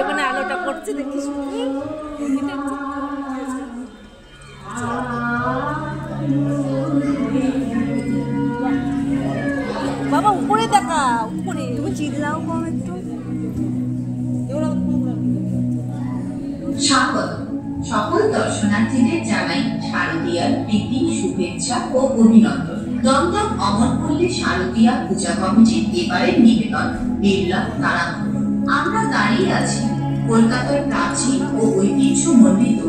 ওখানে আলোটা পড়ছে দেখিস বাবা উপরে দেখা উপরে তুমি চিল্লাও কম একটু। স্বাগত সকল দর্শনার্থীদের জানাই শারদীয়ার প্রীতি শুভেচ্ছা ও অভিনন্দন। দমদম অমরপল্লী শারদীয়া পূজা কমিটির এবারের নিবেদন বিড়লা তারামণ্ডল। আমরা দাঁড়িয়ে আছি কলকাতার প্রাচীন ও ঐতিহ্যমণ্ডিত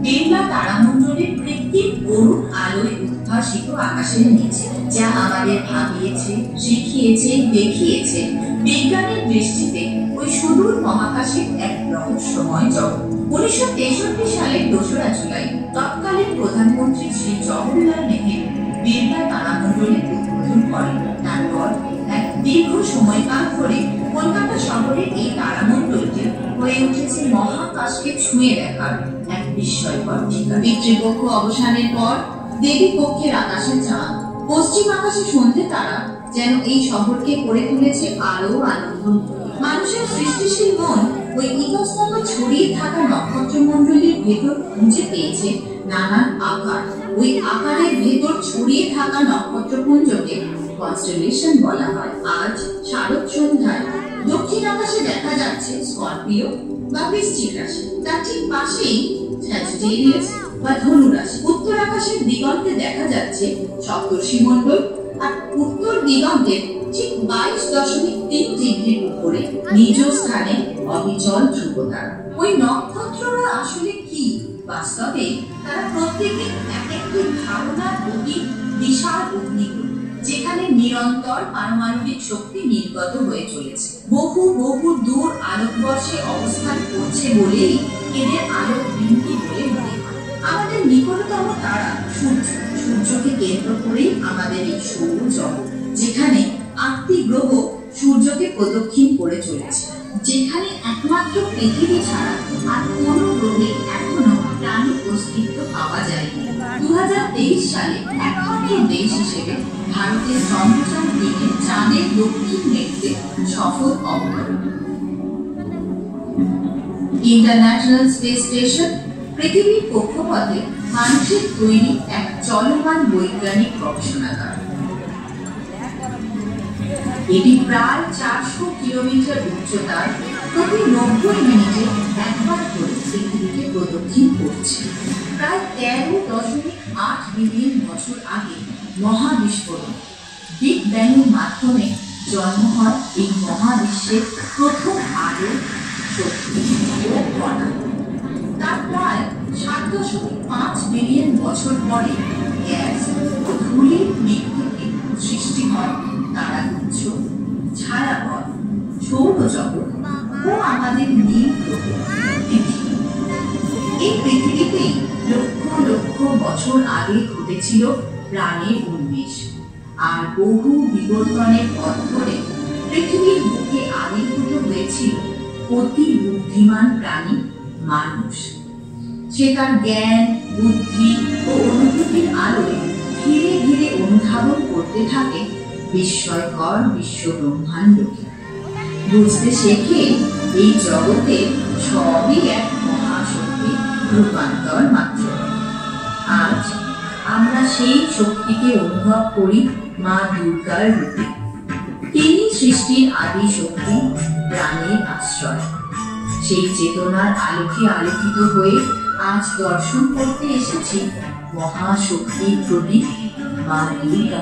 বিড়লা তারামণ্ডলের কৃত্রিম অরুণ আলোয় উদ্ভাসিত আকাশের নিচে, যা আমাদের ভাবিয়েছে, শিখিয়েছে, দেখিয়েছে বিজ্ঞানের দৃষ্টিতে ওই সুদূর মহাকাশের এক রহস্যময় জগৎ। 1963 সালের 2রা জুলাই তৎকালীন প্রধানমন্ত্রী শ্রী জওহরলাল নেহেরু বিড়লা তারামণ্ডলের উদ্বোধন করেন। তারপর এক দীর্ঘ সময়কাল ধরে কলকাতা শহরের এই তারামণ্ডলটি হয়ে উঠেছে মহাকাশকে ছুঁয়ে দেখার এক বিস্ময়কর ঠিকানা। পিতৃপক্ষ অবসানের পর দেবী পক্ষের আকাশে চাঁদ, পশ্চিম আকাশে সন্ধ্যে তারা যেন এই শহরকে করে তুলেছে আলো আনন্দ। মানুষের সৃষ্টিশীল মন ওই ইতস্তত ছড়িয়ে থাকা নক্ষত্রমণ্ডলীর ভেতর খুঁজে পেয়েছে নানান আকার। ওই আকারের ভেতর ছড়িয়ে থাকা নক্ষত্রপুঞ্জকে কনস্টেলেশন বলা হয়। আজ শারদ সন্ধ্যায় দক্ষিণ আকাশে দেখা যাচ্ছে স্করপিও বা বৃশ্চিক রাশি, তার ঠিক পাশেই স্যাজিটেরিয়াস বা ধনু রাশি। উত্তর আকাশের দিগন্তে দেখা যাচ্ছে সপ্তর্ষি মণ্ডল, আর উত্তর দিগন্তের ঠিক 22.3 ডিগ্রির উপরে নিজ স্থানে অবিচল ধ্রুবতারা। ওই নক্ষত্ররা আসলে কি? বাস্তবে তারা প্রত্যেকে এক একটি ধারণার অতি বিশাল অগ্নিকুণ্ড, যেখানে নিরন্তর পারমাণবিক শক্তি নির্গত হয়ে চলেছে। বহু বহু দূর আলোকবর্ষে অবস্থান করছে বলেই এদের আলোক বৃদ্ধি বলে মনে হয়। আমাদের নিকটতম তারা সূর্য। সূর্যকে কেন্দ্র করেই আমাদের এই সৌরজগৎ, যেখানে 8টি গ্রহ সূর্যকে প্রদক্ষিণ করে চলেছে, যেখানে একমাত্র পৃথিবী ছাড়া আর কোনো গ্রহে এখনো প্রাণীর অস্তিত্ব পাওয়া যায়নি। 2023 সালে একমাত্র দেশ হিসেবে ভারতের চন্দ্রযান 3 চাঁদের দক্ষিণ মেরুতে সফল অবতরণ। ইন্টারন্যাশনাল স্পেস স্টেশন পৃথিবীর কক্ষপথে মানুষের তৈরি এক চলমান বৈজ্ঞানিক গবেষণাগার। এটি প্রায় 400 কিলোমিটার উচ্চতায় প্রতি 90 মিনিটে একবার করে পৃথিবীকে প্রদক্ষিণ করছে। প্রায় 13.8 বিলিয়ন বছর আগে মহাবিস্ফোরণ বিগ ব্যাং এর মাধ্যমে জন্ম হয় এই মহাবিশ্বের প্রথম আলো শক্তি ও কণা। তার প্রায় 7.5 বিলিয়ন বছর পরে গ্যাস ও ধূলির মেঘ থেকে সৃষ্টি হয় তারাগুচ্ছ, ছায়াপথ, সৌরজগৎ ও আমাদের নীল গ্রহ পৃথিবী। এই পৃথিবীতেই লক্ষ লক্ষ বছর আগে ঘটেছিল প্রাণের উন্মেষ, আর বহু বিবর্তনের পথ ধরে পৃথিবীর বুকে আবির্ভূত হয়েছিল অতি বুদ্ধিমান প্রাণী মানুষ। সে তার জ্ঞান, বুদ্ধি ও অনুভূতির আলোয় ধীরে ধীরে অনুধাবন করতে থাকে বিস্ময়কর বিশ্ব ব্রহ্মাণ্ডকে। বুঝতে শেখে এই জগতে সবই এক মহাশক্তি রূপান্তর মাত্র। আজ আমরা সেই শক্তিকে অনুভব করি মা দুর্গার রূপে। তিনি সৃষ্টির আদি শক্তি, প্রাণের আশ্রয়। সেই চেতনার আলোকে আলোকিত হয়ে আজ দর্শন করতে এসেছি মহাশক্তির প্রতীক মা দুর্গা।